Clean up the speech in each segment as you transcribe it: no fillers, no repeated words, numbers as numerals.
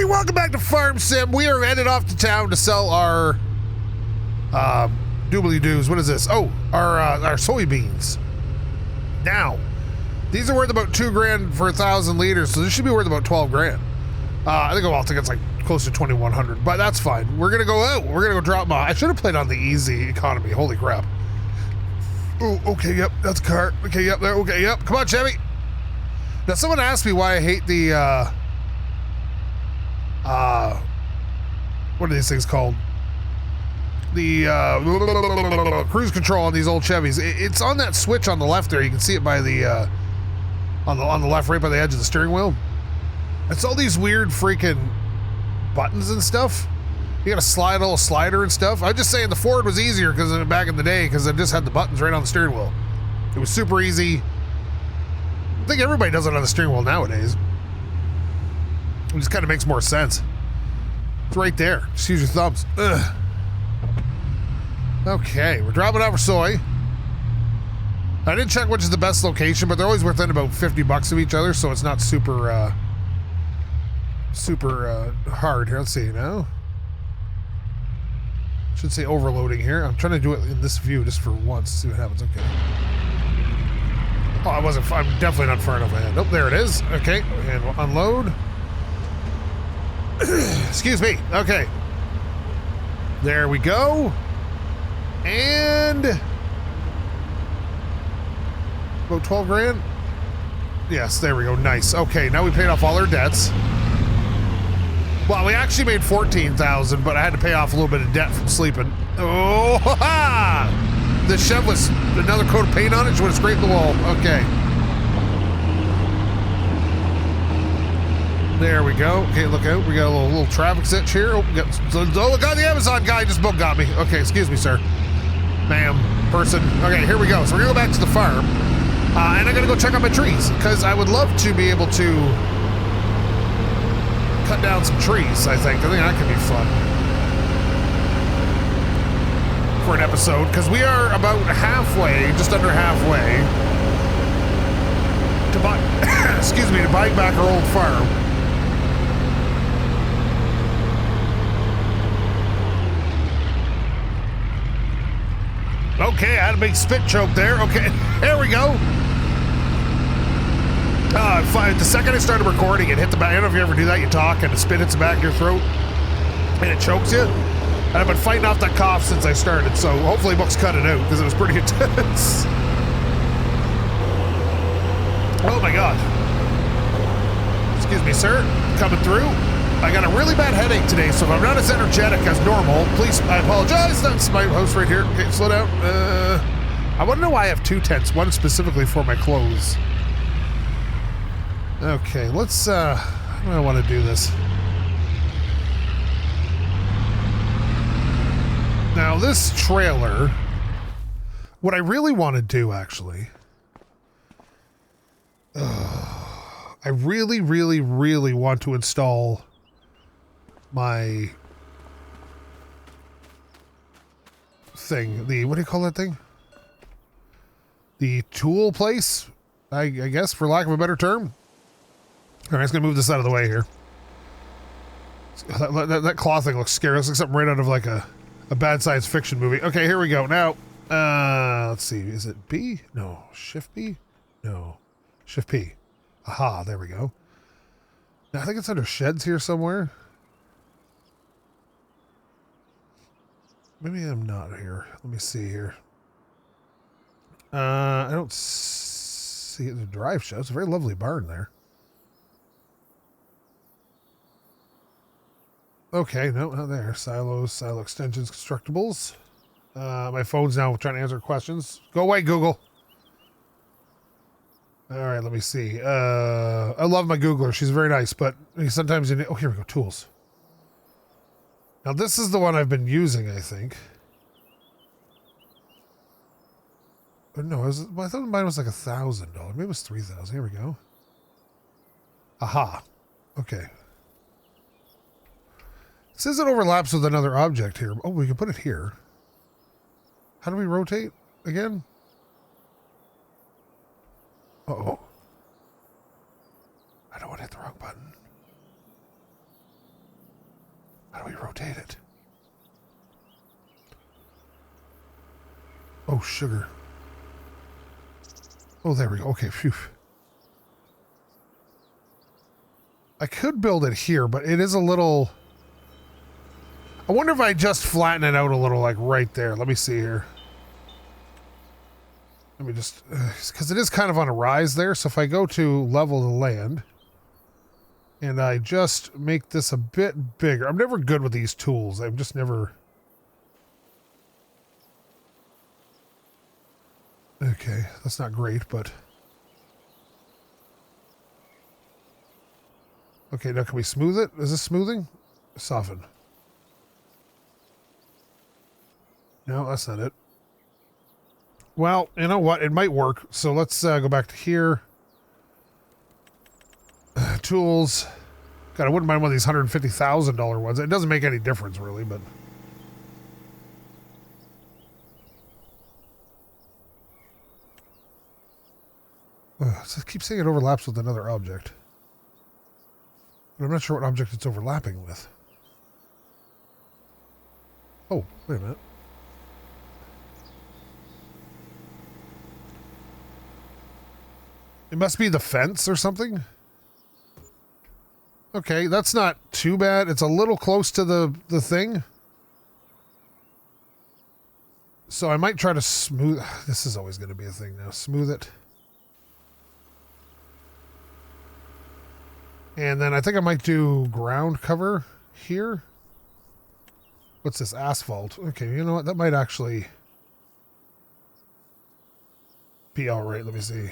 everybody, welcome back to Farm Sim. We are headed off to town to sell our doobly-doos. What is this? Oh, our soybeans. Now, these are worth about $2,000 for 1,000 liters, so this should be worth about 12 grand. I think it's like close to 2,100, but that's fine. We're gonna go out. We're gonna go drop them off. I should have played on the easy economy. Holy crap. Oh, okay, yep, that's a cart. Okay, yep, there. Okay, yep. Come on, Chevy. Now, someone asked me why I hate the what are these things called? The cruise control on these old Chevys. It's on that switch on the left there. You can see it by the on the left, right by the edge of the steering wheel. It's all these weird freaking buttons and stuff. You gotta slide a little slider and stuff. I'm just saying the Ford was easier because back in the day, because it just had the buttons right on the steering wheel. It was super easy. I think everybody does it on the steering wheel nowadays. It just kind of makes more sense. It's right there. Just use your thumbs. Ugh. Okay, we're dropping off for soy. I didn't check which is the best location, but they're always within about 50 bucks of each other, so it's not super, hard here. Let's see now. Should say overloading here. I'm trying to do it in this view just for once. See what happens. Okay. Oh, I'm definitely not far enough ahead. Nope, there it is. Okay, and we'll unload. Excuse me. Okay. There we go. And about 12 grand. Yes, there we go. Nice. Okay, now we paid off all our debts. Well, we actually made 14,000, but I had to pay off a little bit of debt from sleeping. Oh, ha! The Chev was another coat of paint on it. She would have scraped the wall. Okay. There we go. Okay, look out. We got a little traffic stitch here. Oh, look out, the Amazon guy just both got me. Okay, excuse me, sir. Ma'am, person. Okay, here we go. So we're gonna go back to the farm. And I'm gonna go check out my trees, because I would love to be able to cut down some trees, I think that could be fun for an episode, because we are about halfway, just under halfway, to buy, excuse me, to buying back our old farm. Okay, I had a big spit choke there. Okay, there we go. The second I started recording, it hit the back. I don't know if you ever do that. You talk and the spit hits the back of your throat and it chokes you. And I've been fighting off that cough since I started, so hopefully Buck's cut it out because it was pretty intense. Oh my God. Excuse me, sir. Coming through. I got a really bad headache today, so if I'm not as energetic as normal, please, I apologize. That's my house right here. Okay, slow down. I want to know why I have two tents, one specifically for my clothes. Okay, let's, how do I want to do this? Now, this trailer, what I really want to do, actually, I really, really, really want to install my thing, what do you call that thing? The tool place, I guess, for lack of a better term. All right, I'm just gonna move this out of the way here. That claw thing looks scary. It looks like something right out of like a bad science fiction movie. Okay, here we go. Now, let's see. Is it B? No. Shift B? No. Shift P. Aha, there we go. Now, I think it's under sheds here somewhere. Maybe I'm not here. Let me see here. I don't see it in the drive show. It's a very lovely barn there. Okay, no, not there. Silos, silo extensions, constructibles. My phone's now trying to answer questions. Go away, Google. All right, let me see. I love my Googler. She's very nice, but sometimes you need... Oh, here we go, tools. Now, this is the one I've been using, I think. But no, I thought mine was like $1,000. Maybe it was $3,000. Here we go. Aha. Okay. It says it overlaps with another object here. Oh, we can put it here. How do we rotate again? Uh-oh. I don't want to hit the wrong button. How do we rotate it? Oh, sugar. Oh, there we go. Okay, phew. I could build it here, but it is a little... I wonder if I just flatten it out a little, like right there. Let me see here. Let me just... Because it is kind of on a rise there, so if I go to level the land, and I just make this a bit bigger. I'm never good with these tools. I'm just never... Okay, that's not great, but... Okay, now can we smooth it? Is this smoothing? Soften. No, that's not it. Well, you know what? It might work. So let's go back to here. Tools. God, I wouldn't mind one of these $150,000 ones. It doesn't make any difference, really, but... I keep saying it overlaps with another object. But I'm not sure what object it's overlapping with. Oh, wait a minute. It must be the fence or something? Okay, that's not too bad. It's a little close to the thing. So I might try to smooth... This is always going to be a thing now. Smooth it. And then I think I might do ground cover here. What's this? Asphalt. Okay, you know what? That might actually be all right. Let me see.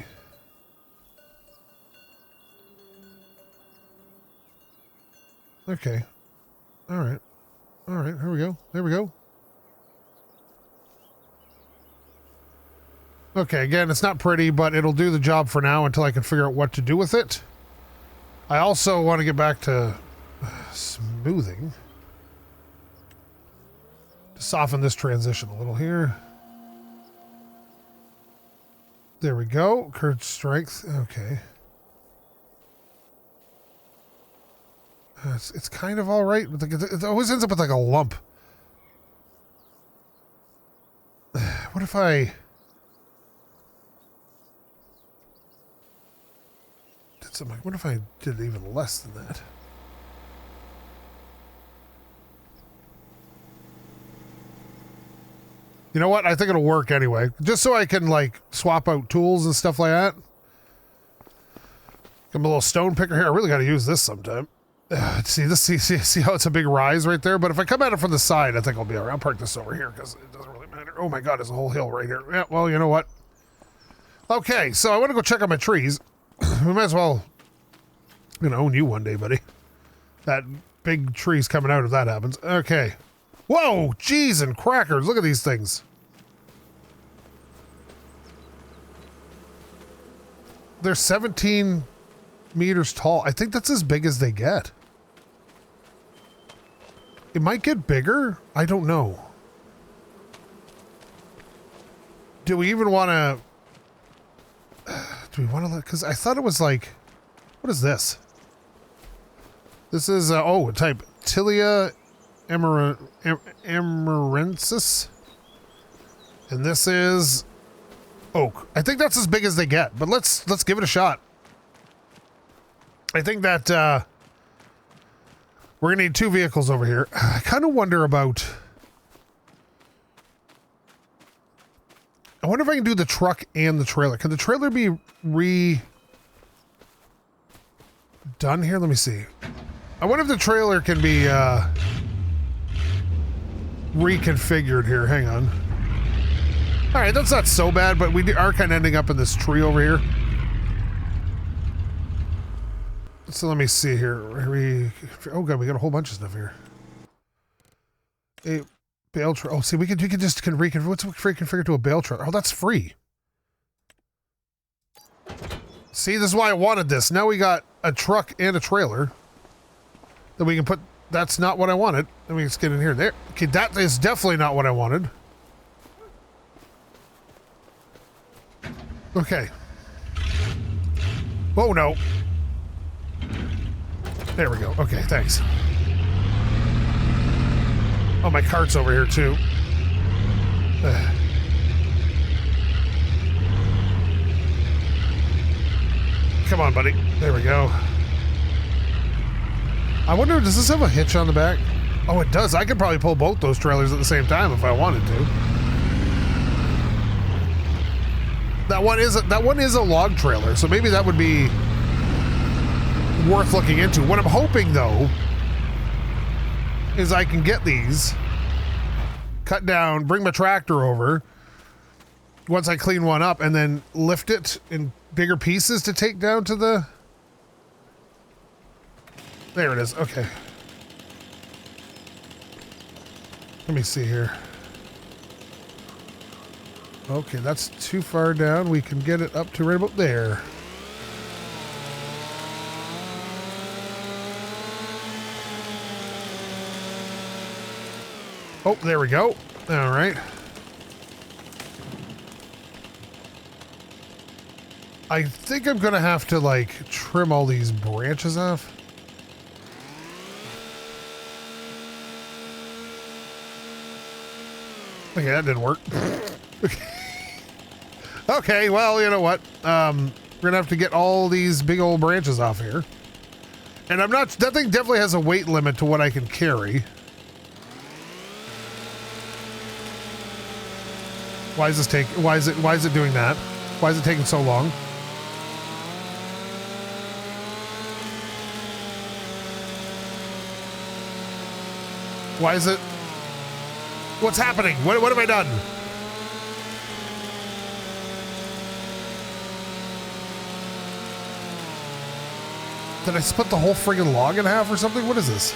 Okay. All right. All right. Here we go. There we go. Okay, again, it's not pretty, but it'll do the job for now until I can figure out what to do with it. I also want to get back to smoothing. To soften this transition a little here. There we go. Curved strength. Okay. It's kind of all right. It always ends up with like a lump. What if I... did something? What if I did even less than that? You know what? I think it'll work anyway. Just so I can like swap out tools and stuff like that. Give me a little stone picker here. I really got to use this sometime. See this? See how it's a big rise right there? But if I come at it from the side, I think I'll be all right. I'll park this over here because it doesn't really matter. Oh my God, there's a whole hill right here. Yeah, well, you know what? Okay, so I want to go check on my trees. We might as well, you know, own you one day, buddy. That big tree's coming out if that happens. Okay. Whoa, cheese and crackers. Look at these things. They're 17 meters tall. I think that's as big as they get. It might get bigger. I don't know. Do we even want to... do we want to let... because I thought it was like... what is this? This is, oh, type Tilia amarensis. And this is oak. I think that's as big as they get, but let's give it a shot. I think that we're gonna need 2 vehicles over here. I kind of wonder about... I wonder if I can do the truck and the trailer. Can the trailer be redone here? Let me see. I wonder if the trailer can be reconfigured here. Hang on. All right, that's not so bad, but we are kind of ending up in this tree over here. So let me see here. Oh God, we got a whole bunch of stuff here. A bale trailer. Oh, see, we can just reconfigure. What's reconfigured to a bale trailer? Oh, that's free. See, this is why I wanted this. Now we got a truck and a trailer that we can put. That's not what I wanted. Let me just get in here. There. Okay, that is definitely not what I wanted. Okay. Oh no. There we go. Okay, thanks. Oh, my cart's over here too. Come on, buddy. There we go. I wonder, does this have a hitch on the back? Oh, it does. I could probably pull both those trailers at the same time if I wanted to. That one is a log trailer, so maybe that would be worth looking into. What I'm hoping, though, is I can get these, cut down, bring my tractor over once I clean one up, and then lift it in bigger pieces to take down to the... There it is. Okay. Let me see here. Okay, that's too far down. We can get it up to right about there. Oh, there we go. All right. I think I'm gonna have to like trim all these branches off. Okay, that didn't work. Okay, well, you know what? We're gonna have to get all these big old branches off here. And I'm not, that thing definitely has a weight limit to what I can carry. Why is it doing that? Why is it taking so long? Why is it? What's happening? What have I done? Did I split the whole friggin' log in half or something? What is this?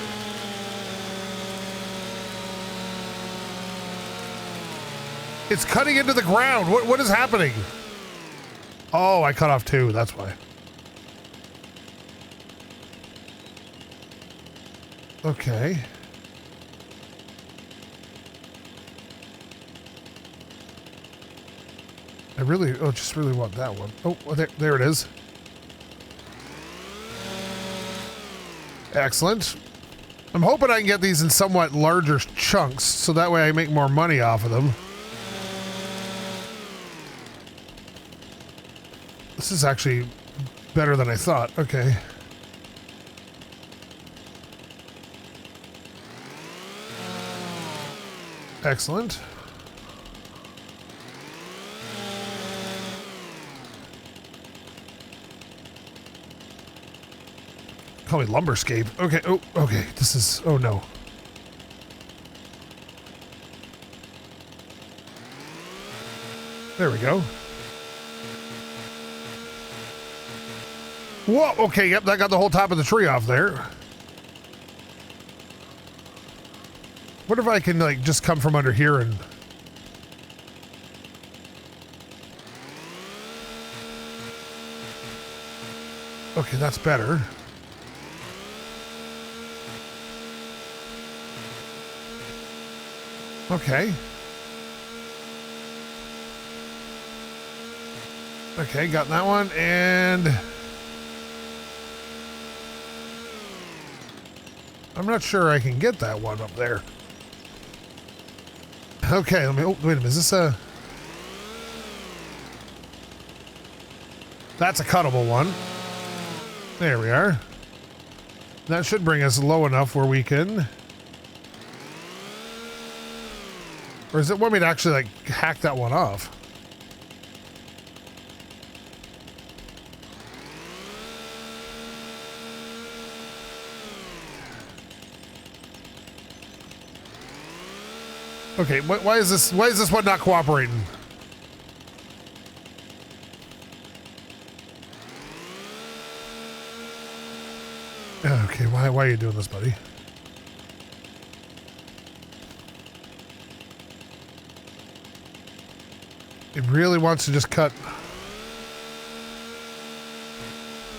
It's cutting into the ground. What is happening? Oh, I cut off two. That's why. Okay. I just really want that one. Oh, there it is. Excellent. I'm hoping I can get these in somewhat larger chunks, so that way I make more money off of them. This is actually better than I thought. Okay. Excellent. Call me Lumberscape. Okay. Oh, okay. This is... Oh, no. There we go. Whoa. Okay. Yep. That got the whole top of the tree off there. What if I can, like, just come from under here and... Okay, that's better. Okay. Okay, got that one, and... I'm not sure I can get that one up there. Okay, let me... Oh, wait a minute, is this a... That's a cuttable one. There we are. That should bring us low enough where we can... Or does it want me to actually, like, hack that one off? Okay, why is this one not cooperating? Okay, why are you doing this, buddy? It really wants to just cut.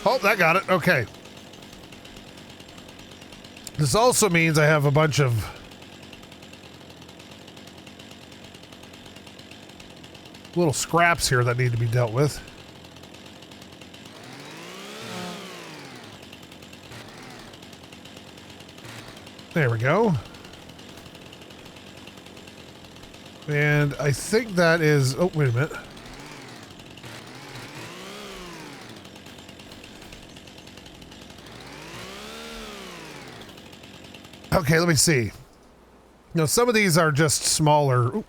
Oh, that got it. Okay. This also means I have a bunch of little scraps here that need to be dealt with. There we go. And I think that is, oh, wait a minute. Okay, let me see. Now, some of these are just smaller. Oop.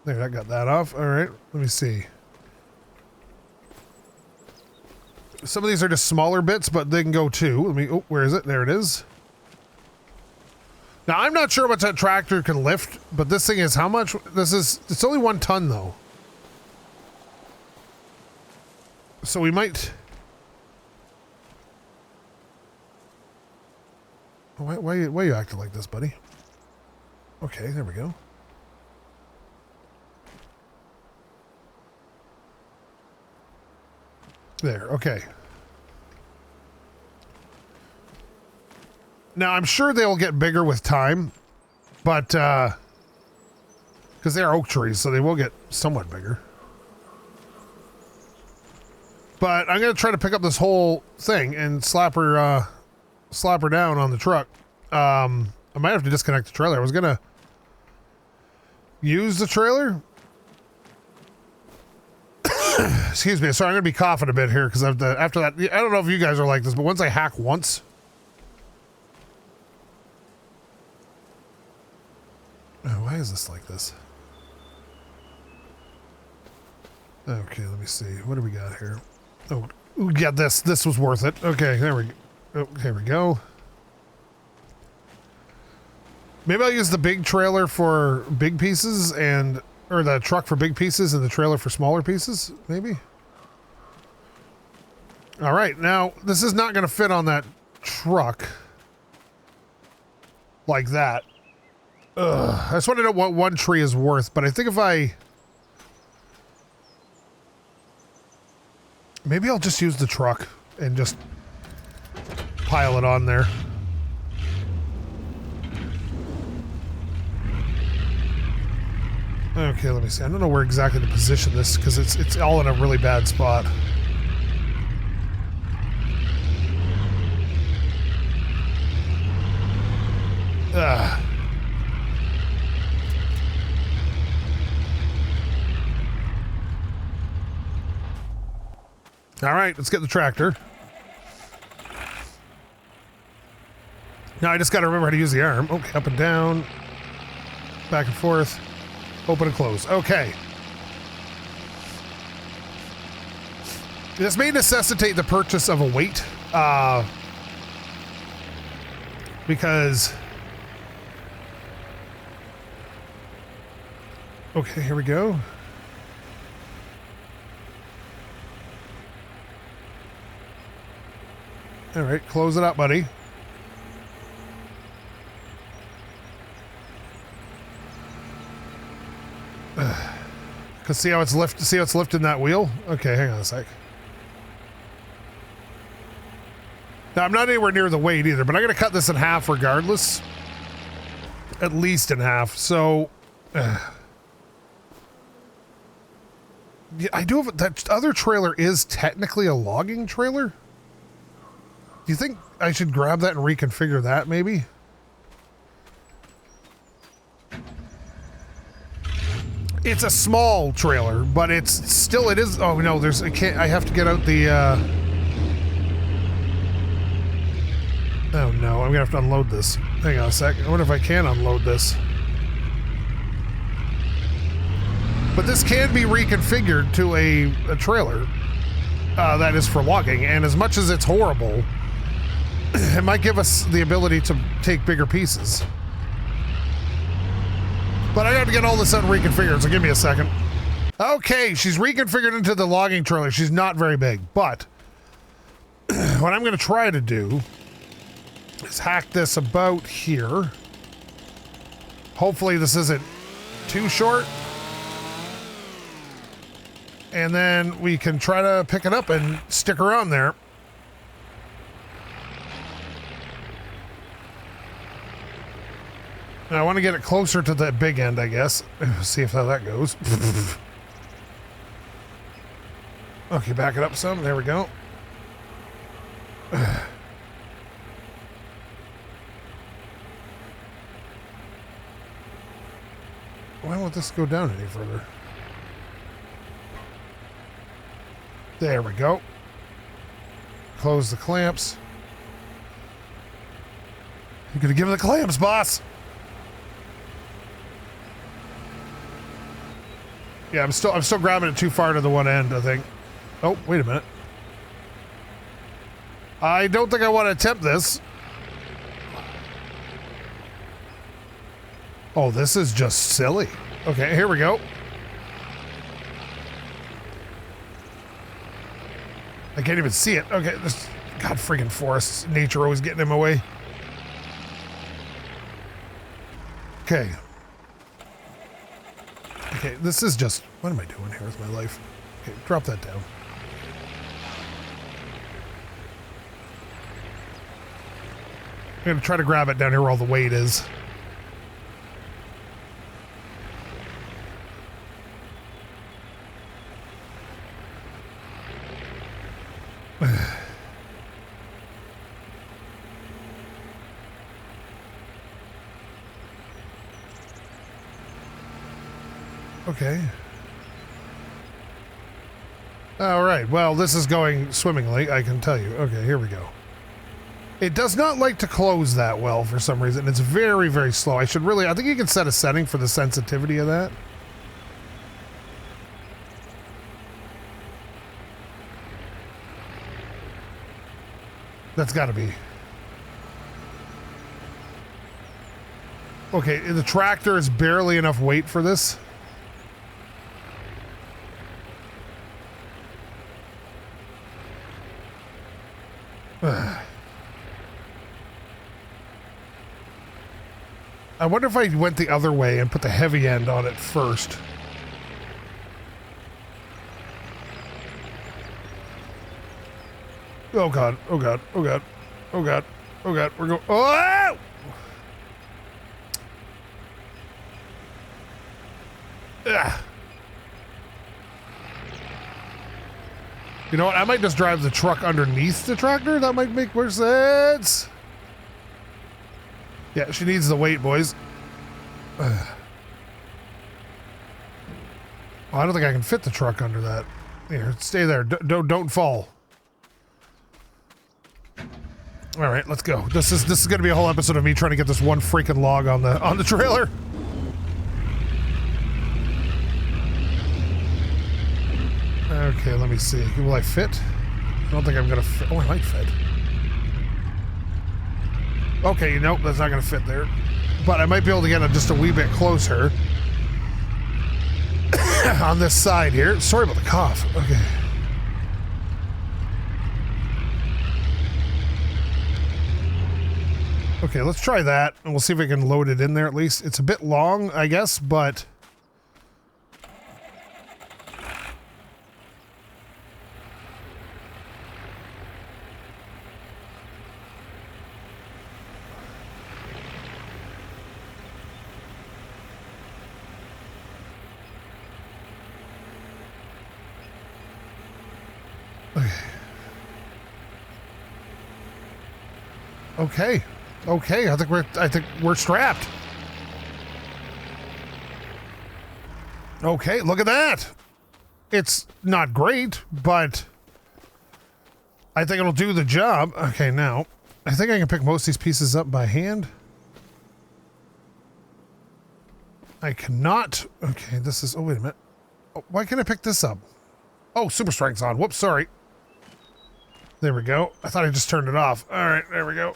There, I got that off. All right, let me see. Some of these are just smaller bits, but they can go too. Let me, oh, where is it? There it is. Now, I'm not sure what that tractor can lift, but this thing is how much? This is, it's only 1 ton though. So we might... Why are you acting like this, buddy? Okay, there we go. There, okay. Now, I'm sure they'll get bigger with time, but, because they are oak trees, so they will get somewhat bigger. But I'm going to try to pick up this whole thing and slap her down on the truck. I might have to disconnect the trailer. I was going to use the trailer. Excuse me. Sorry, I'm going to be coughing a bit here because after that, I don't know if you guys are like this, but once I hack once... Oh, why is this like this? Okay, let me see. What do we got here? Oh, yeah, this was worth it. Okay, there we go. Oh, here we go. Maybe I'll use the big trailer for big pieces or the truck for big pieces and the trailer for smaller pieces, maybe? All right, now this is not going to fit on that truck like that. I just want to know what one tree is worth, but I think if maybe I'll just use the truck and just pile it on there. Okay, let me see. I don't know where exactly to position this because it's all in a really bad spot. All right, let's get the tractor. Now I just got to remember how to use the arm. Okay, up and down, back and forth, open and close. Okay. This may necessitate the purchase of a weight, because... Okay, here we go. All right, close it up, buddy. Cause see how it's lifting that wheel? Okay, hang on a sec. Now I'm not anywhere near the weight either, but I'm gonna cut this in half regardless. At least in half. So yeah, I do have that other trailer is technically a logging trailer. Do you think I should grab that and reconfigure that maybe? It's a small trailer, but it is, oh no, I have to get out the, oh no, I'm gonna have to unload this. Hang on a sec, I wonder if I can unload this. But this can be reconfigured to a trailer that is for logging, and as much as it's horrible, it might give us the ability to take bigger pieces. But I have to get all this reconfigured, so give me a second. Okay, she's reconfigured into the logging trailer. She's not very big, but what I'm going to try to do is hack this about here. Hopefully this isn't too short. And then we can try to pick it up and stick her on there. Now I want to get it closer to the big end, I guess. See if how that goes. Okay, back it up some. There we go. Why won't this go down any further? There we go. Close the clamps. You're gonna give him the clamps, boss. Yeah, I'm still grabbing it too far to the one end, I think. Oh, wait a minute. I don't think I want to attempt this. Oh, this is just silly. Okay, here we go. I can't even see it. Okay, this god freaking forests. Nature always getting in my way. Okay. Okay, this is just... What am I doing here with my life? Okay, drop that down. I'm gonna try to grab it down here where all the weight is. Okay. All right. Well, this is going swimmingly, I can tell you. Okay, here we go. It does not like to close that well for some reason. It's very, very slow. I think you can set a setting for the sensitivity of that. That's got to be. Okay, the tractor is barely enough weight for this. I wonder if I went the other way and put the heavy end on it first. Oh god, oh god, oh god, oh god, oh god, we're going. Oh! Ugh. You know what? I might just drive the truck underneath the tractor. That might make more sense. Yeah, she needs the weight, boys. Oh, I don't think I can fit the truck under that. Here, stay there. Don't fall. All right, let's go. This is going to be a whole episode of me trying to get this one freaking log on the trailer. Okay, let me see. Will I fit? I don't think I'm gonna fit. Oh, I might fit. Okay, nope, that's not gonna fit there. But I might be able to get it just a wee bit closer. On this side here. Sorry about the cough. Okay. Okay, let's try that, and we'll see if we can load it in there at least. It's a bit long, I guess, but... Okay. Okay, I think we're strapped. Okay, look at that. It's not great, but I think it'll do the job. Okay, now I think I can pick most of these pieces up by hand. I cannot. Okay, this is. Oh, wait a minute. Oh, why can't I pick this up? Oh, super strength's on. Whoops, sorry. There we go. I thought I just turned it off. All right, there we go.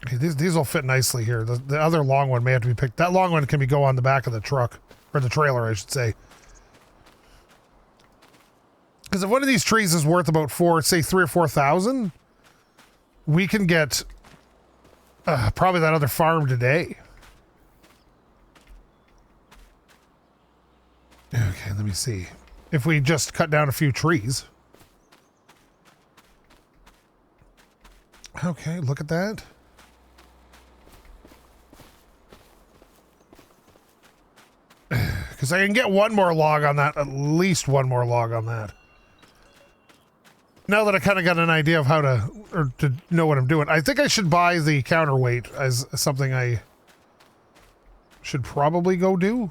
Okay, these will fit nicely here. The other long one may have to be picked. That long one can go on the back of the truck, or the trailer, I should say. Because if one of these trees is worth about say 3,000 or 4,000, we can get probably that other farm today. Okay, let me see. If we just cut down a few trees. Okay, look at that. Because I can get one more log on that, at least one more log on that. Now that I kind of got an idea of how to know what I'm doing, I think I should buy the counterweight as something I should probably go do.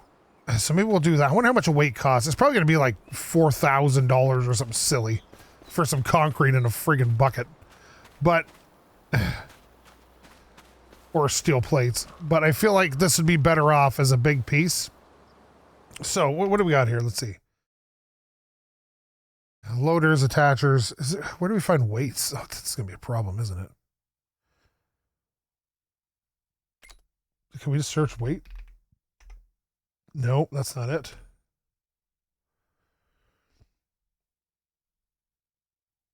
So maybe we'll do that. I wonder how much a weight costs. It's probably going to be like $4,000 or something silly for some concrete in a friggin' bucket. But, or steel plates. But I feel like this would be better off as a big piece. So what do we got here? Let's see. Loaders, attachers. Where do we find weights? Oh, that's going to be a problem, isn't it? Can we just search weight? No, that's not it.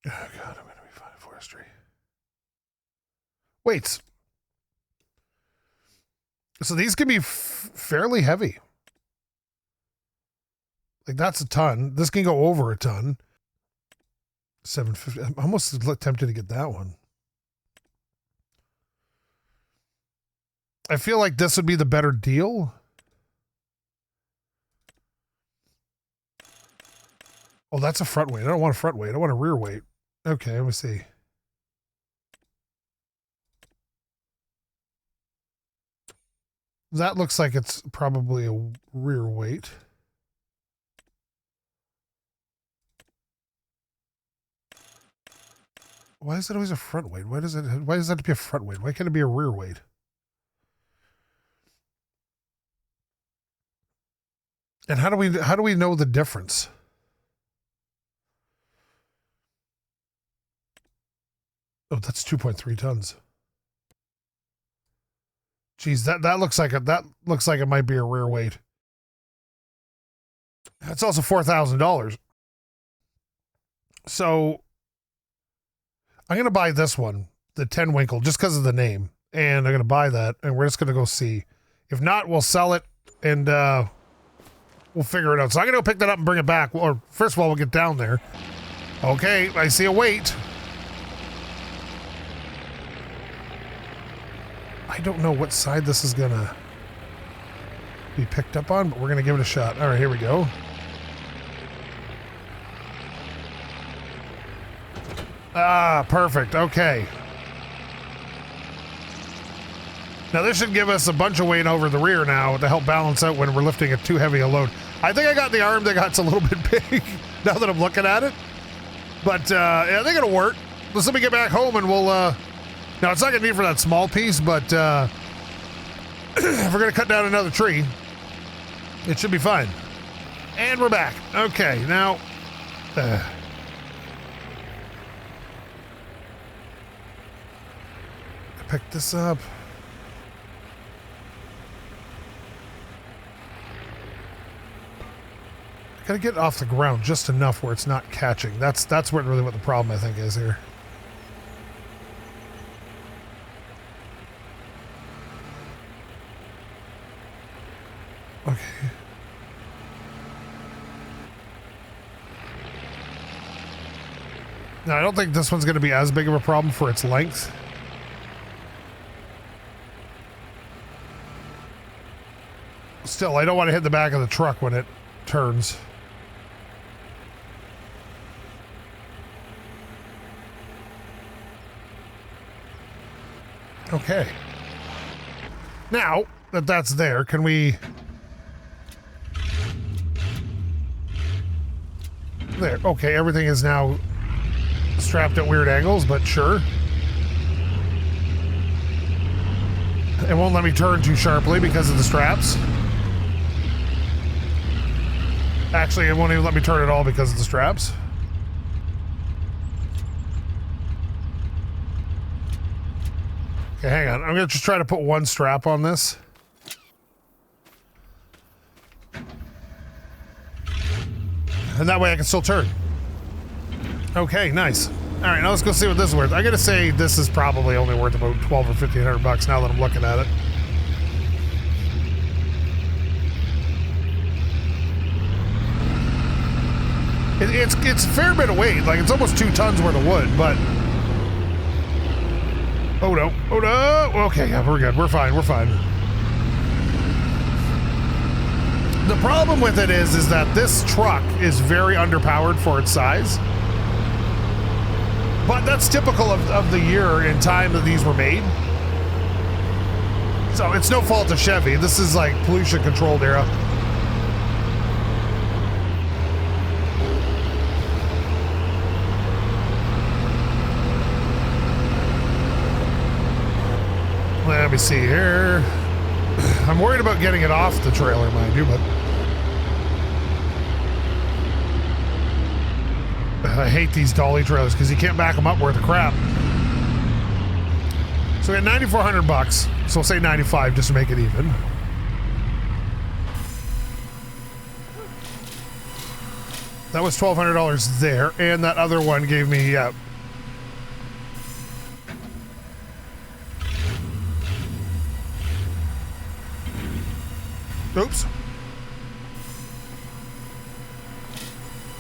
Oh, God, where do we find forestry? Weights. So these can be fairly heavy. Like, that's a ton. This can go over a ton. 750. I'm almost tempted to get that one. I feel like this would be the better deal. Oh, that's a front weight. I don't want a front weight. I want a rear weight. Okay, let me see. That looks like it's probably a rear weight. Why is it always a front weight? Why does that have to be a front weight? Why can't it be a rear weight? And how do we know the difference? Oh, that's 2.3 tons. Geez, that looks like it might be a rear weight. That's also $4,000. So I'm gonna buy this one, the 10 Winkle, just because of the name, and I'm gonna buy that, and we're just gonna go see. If not, we'll sell it, and we'll figure it out. So I'm gonna go pick that up and bring it back. Or first of all, we'll get down there. Okay, I see a weight. I don't know what side this is gonna be picked up on, but we're gonna give it a shot. All right, here we go. Ah, perfect. Okay. Now this should give us a bunch of weight over the rear now to help balance out when we're lifting it too heavy a load. I think I got the arm that got a little bit big now that I'm looking at it. But yeah, I think it'll work. Let's let me get back home and we'll now it's not gonna be for that small piece, but if we're gonna cut down another tree, it should be fine. And we're back. Okay, now pick this up. Gotta get it off the ground just enough where it's not catching. That's what really what the problem I think is here. Okay. Now I don't think this one's gonna be as big of a problem for its length. Still, I don't want to hit the back of the truck when it turns. Okay. Now that that's there, can we... There. Okay, everything is now strapped at weird angles, but sure. It won't let me turn too sharply because of the straps. Actually, it won't even let me turn at all because of the straps. Okay, hang on. I'm gonna just try to put one strap on this. And that way I can still turn. Okay, nice. All right, now let's go see what this is worth. I gotta say this is probably only worth about 12 or 1,500 bucks now that I'm looking at it. It's a fair bit of weight. Like, it's almost 2 tons worth of wood, but... Oh, no. Oh, no. Okay, yeah, we're good. We're fine. We're fine. The problem with it is that this truck is very underpowered for its size. But that's typical of the year and time that these were made. So it's no fault of Chevy. This is like pollution controlled era. Let me see here. I'm worried about getting it off the trailer, mind you, but I hate these dolly trailers because you can't back them up worth of crap. So we got 9,400 bucks. So we'll say 95 just to make it even. That was $1,200 there, and that other one gave me oops.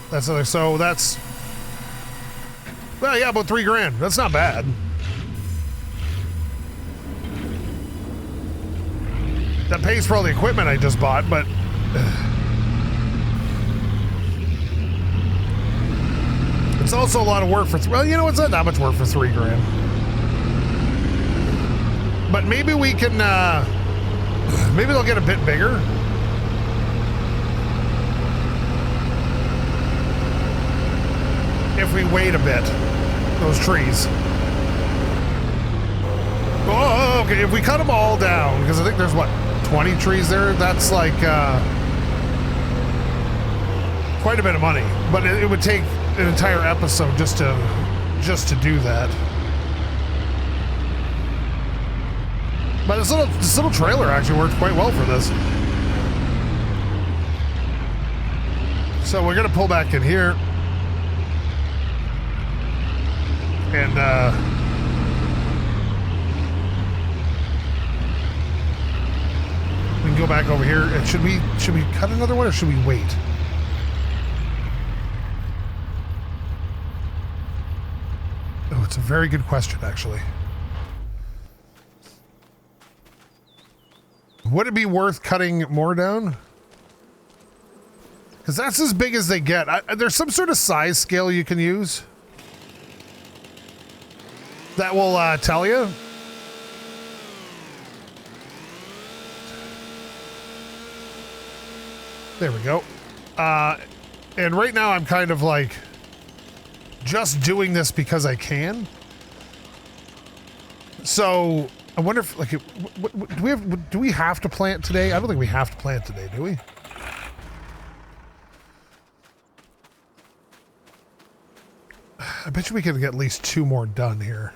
That's other. So that's, well, yeah, about $3,000. That's not bad. That pays for all the equipment I just bought, but it's also a lot of work for. Well, you know, it's not that much work for $3,000. But maybe we can. Maybe they'll get a bit bigger. If we wait a bit, those trees. Oh, okay. If we cut them all down, because I think there's what, 20 trees there. That's like quite a bit of money. But it would take an entire episode just to do that. But this little trailer actually worked quite well for this. So we're gonna pull back in here. And we can go back over here. And should we cut another one or should we wait? Oh, it's a very good question, actually. Would it be worth cutting more down? Because that's as big as they get. There's some sort of size scale you can use that will tell you. There we go. And right now I'm kind of like just doing this because I can. So I wonder if, like, do we have to plant today? I don't think we have to plant today, do we? I bet you we can get at least 2 more done here.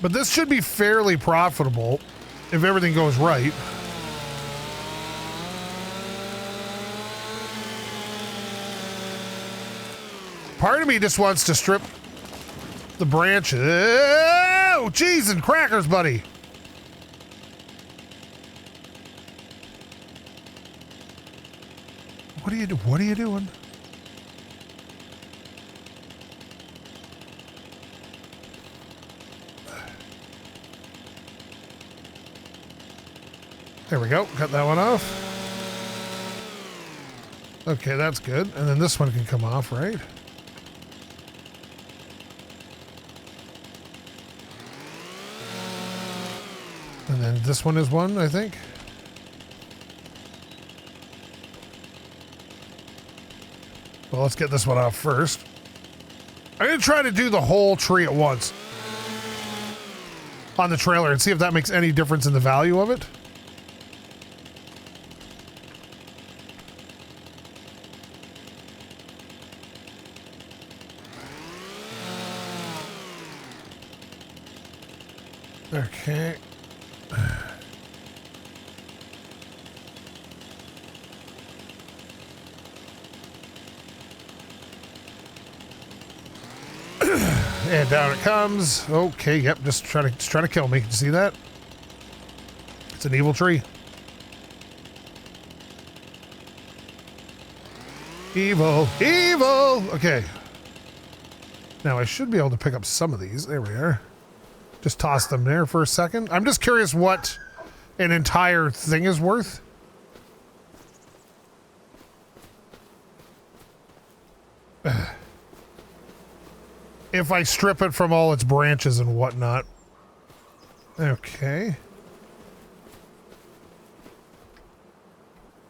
But this should be fairly profitable if everything goes right. Part of me just wants to strip the branches. Oh, cheese and crackers, buddy. What are you doing? There we go. Cut that one off. Okay, that's good. And then this one can come off, right? And then this one is one, I think. Well, let's get this one off first. I'm going to try to do the whole tree at once on the trailer and see if that makes any difference in the value of it. Okay. And down it comes. Okay, yep, just trying to kill me. You see that? It's an evil tree. Evil, evil. Okay. Now I should be able to pick up some of these. There we are. Just toss them there for a second. I'm just curious what an entire thing is worth. If I strip it from all its branches and whatnot. Okay.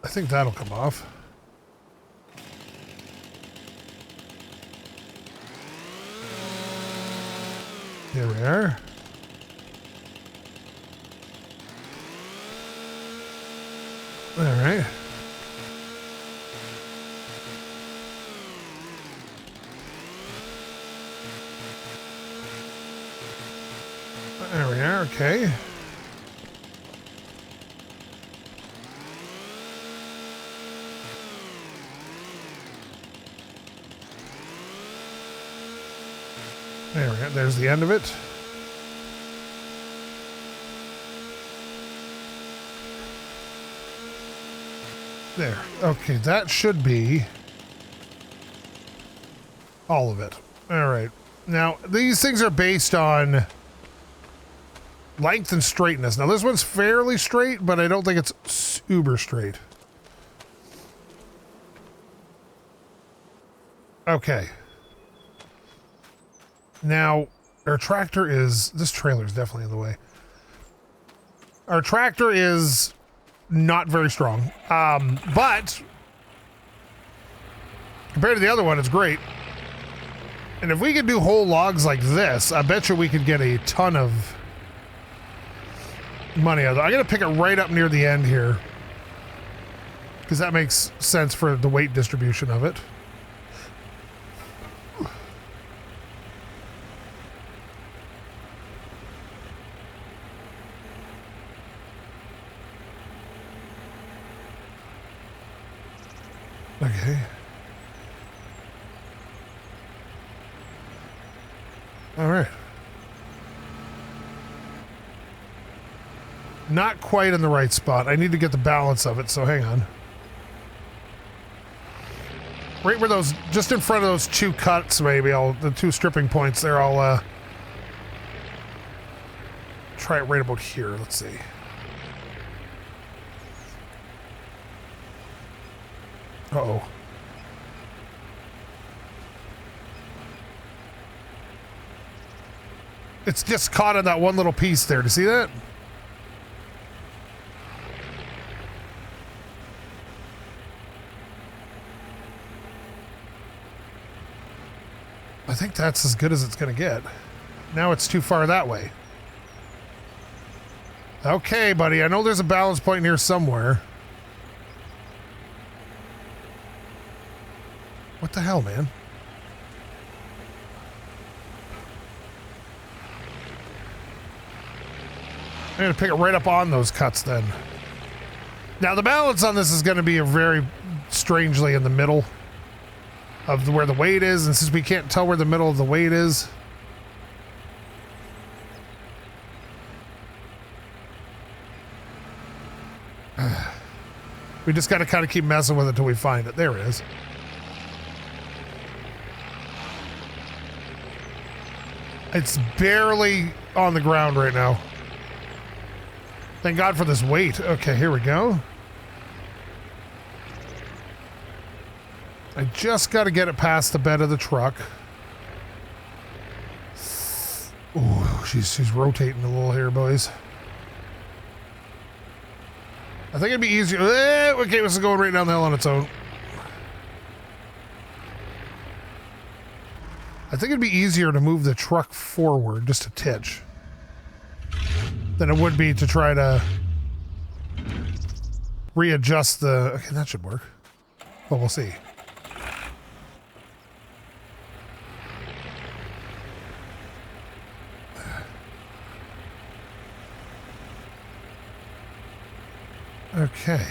I think that'll come off. There we are. All right. There we are, okay. There we go, there's the end of it. There, okay, that should be all of it. All right, now these things are based on length and straightness. Now this one's fairly straight, but I don't think it's super straight. Okay. Now, our tractor is... This trailer is definitely in the way. Our tractor is not very strong. But compared to the other one, it's great. And if we could do whole logs like this, I bet you we could get a ton of money out of it. I'm going to pick it right up near the end here, because that makes sense for the weight distribution of it. Okay. All right. Not quite in the right spot. I need to get the balance of it, so hang on. Right where those, just in front of those two cuts, maybe, the two stripping points there, I'll try it right about here. Let's see. Uh-oh. It's just caught on that one little piece there. Do you see that? I think that's as good as it's going to get. Now it's too far that way. Okay, buddy. I know there's a balance point here somewhere. What the hell, man? I'm going to pick it right up on those cuts then. Now, the balance on this is going to be a very strangely in the middle of where the weight is, and since we can't tell where the middle of the weight is, we just got to kind of keep messing with it until we find it. There it is. It's barely on the ground right now. Thank God for this weight. Okay, here we go. I just got to get it past the bed of the truck. Ooh, she's rotating a little here, boys. I think it'd be easier. Okay, this is going right down the hill on its own. I think it'd be easier to move the truck forward just a titch than it would be to try to readjust the... Okay, that should work. But we'll see. Okay.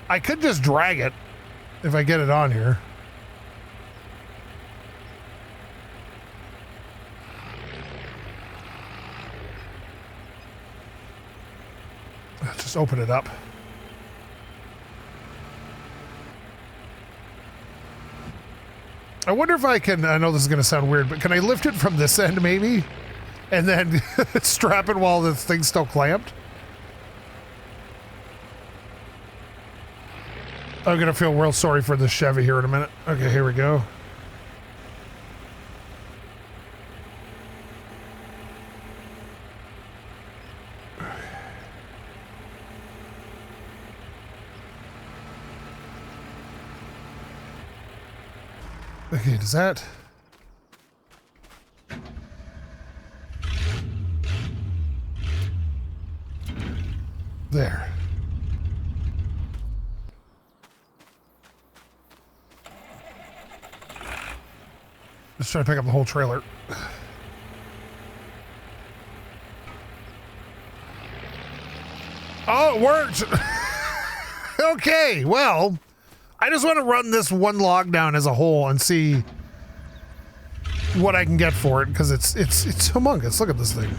I could just drag it if I get it on here. Just open it up. I wonder if I can, I know this is going to sound weird, but can I lift it from this end maybe? And then strap it while the thing's still clamped? I'm gonna feel real sorry for this Chevy here in a minute. Okay, here we go. Okay, does that... There. Let's try to pick up the whole trailer. Oh, it worked! Okay, well, I just want to run this one log down as a whole and see what I can get for it, because it's humongous. Look at this thing.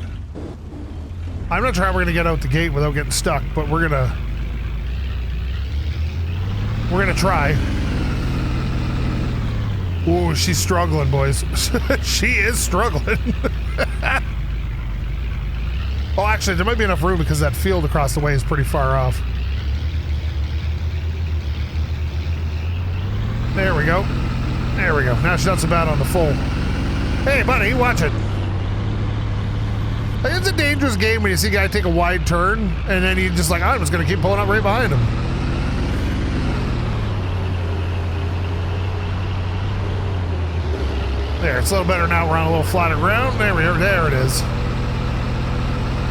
I'm not sure how we're gonna get out the gate without getting stuck, but we're gonna try. Ooh, she's struggling, boys. She is struggling. Oh, actually, there might be enough room because that field across the way is pretty far off. There we go. There we go. Now she's not so bad on the full. Hey, buddy, watch it. Like, it's a dangerous game when you see a guy take a wide turn and then you just like, I'm just gonna keep pulling up right behind him. There, it's a little better now. We're on a little flatter ground. There we are. There it is.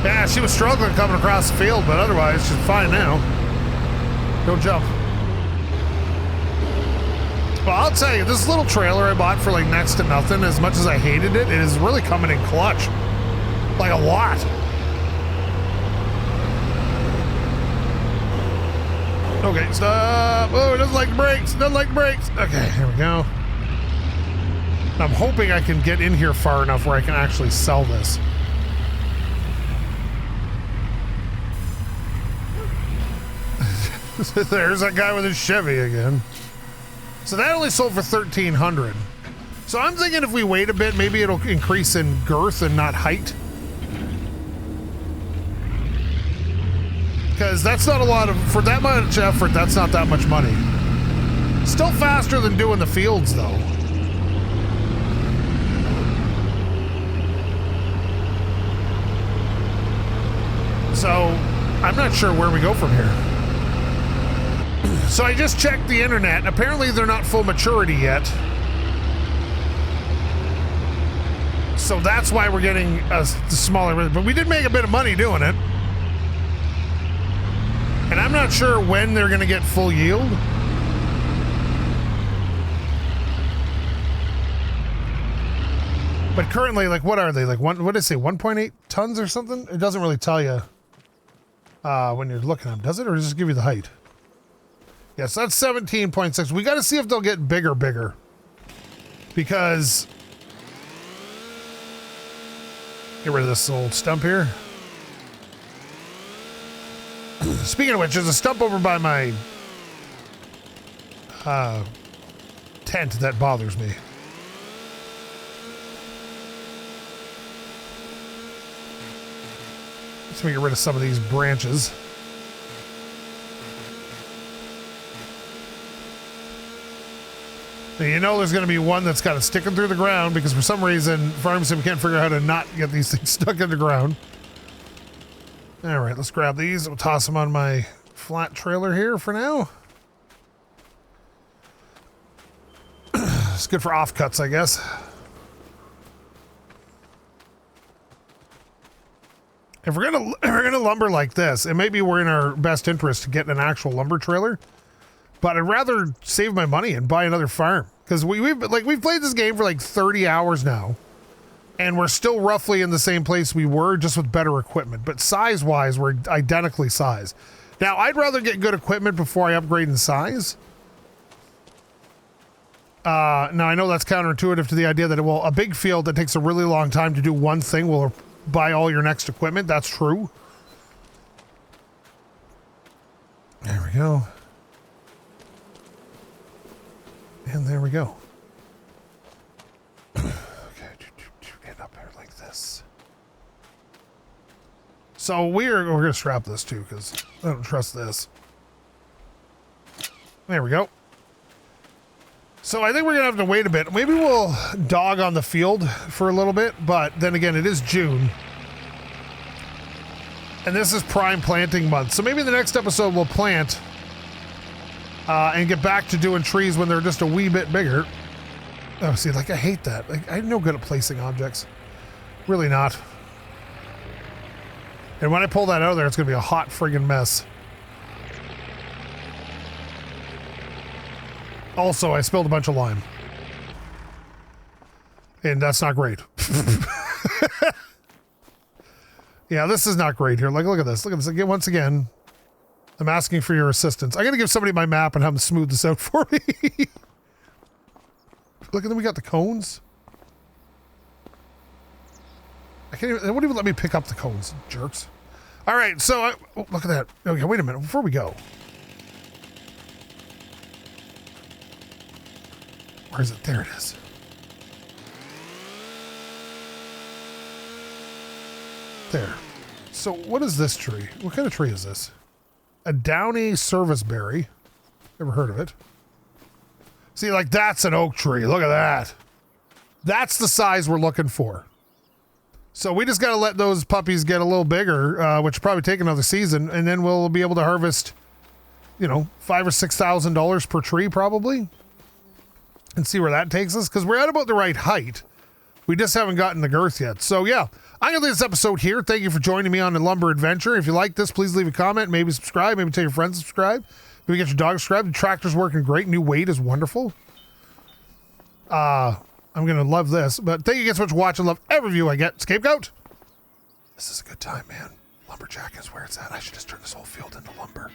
Yeah, she was struggling coming across the field, but otherwise she's fine now. Don't jump. Well, I'll tell you, this little trailer I bought for like next to nothing, as much as I hated it, it is really coming in clutch. Like a lot. Okay, stop. Oh, it doesn't like brakes. Doesn't like brakes. Okay, here we go. I'm hoping I can get in here far enough where I can actually sell this. There's that guy with his Chevy again. So that only sold for $1,300. So I'm thinking if we wait a bit, maybe it'll increase in girth and not height. Because that's not a lot of, for that much effort, that's not that much money. Still faster than doing the fields though. So I'm not sure where we go from here. So I just checked the internet. Apparently they're not full maturity yet. So that's why we're getting a smaller, but we did make a bit of money doing it. And I'm not sure when they're going to get full yield. But currently, like, what are they? Like, what did it say? 1.8 tons or something? It doesn't really tell you when you're looking at them, does it? Or does it just give you the height? Yes, that's 17.6. We got to see if they'll get bigger. Because... Get rid of this old stump here. Speaking of which, there's a stump over by my tent that bothers me. Let's get rid of some of these branches. Now, you know there's going to be one that's kind of sticking through the ground because for some reason Farm Sim can't figure out how to not get these things stuck in the ground. All right, let's grab these. We'll toss them on my flat trailer here for now. It's good for offcuts, I guess. If we're gonna lumber like this, it may be we're in our best interest to get an actual lumber trailer. But I'd rather save my money and buy another farm because we've played this game for like 30 hours now. And we're still roughly in the same place we were, just with better equipment. But size-wise, we're identically sized. Now, I'd rather get good equipment before I upgrade in size. Now, I know that's counterintuitive to the idea that, well, a big field that takes a really long time to do one thing will buy all your next equipment. That's true. There we go. And there we go. So we're going to strap this too because I don't trust this. There we go. So I think we're gonna have to wait a bit. Maybe we'll dog on the field for a little bit, but then again, it is June. And this is prime planting month. So maybe in the next episode we'll plant and get back to doing trees when they're just a wee bit bigger. Oh, see, like I hate that. Like, I'm no good at placing objects. Really not. And when I pull that out of there, it's gonna be a hot friggin' mess. Also, I spilled a bunch of lime. And that's not great. Yeah, this is not great here. Like, look at this. Look at this. Again, once again, I'm asking for your assistance. I gotta give somebody my map and have them smooth this out for me. Look at them. We got the cones. I can't even, they won't even let me pick up the cones, jerks. All right, so oh, look at that. Okay, wait a minute. Before we go. Where is it? There it is. There. So what is this tree? What kind of tree is this? A downy serviceberry. Never heard of it. See, like that's an oak tree. Look at that. That's the size we're looking for. So we just got to let those puppies get a little bigger, which will probably take another season, and then we'll be able to harvest, you know, $5,000 or $6,000 per tree probably, and see where that takes us, because we're at about the right height. We just haven't gotten the girth yet. So yeah, I'm going to leave this episode here. Thank you for joining me on the lumber adventure. If you like this, please leave a comment, maybe subscribe, maybe tell your friends to subscribe. Maybe get your dog subscribed. The tractor's working great. New weight is wonderful. I'm going to love this, but thank you guys so much for watching. Love every view I get. SkapeGote. This is a good time, man. Lumberjack is where it's at. I should just turn this whole field into lumber.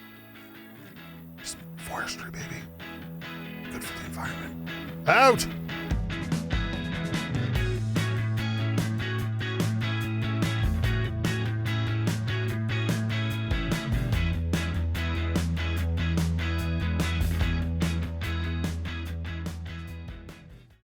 Just forestry, baby. Good for the environment. Out!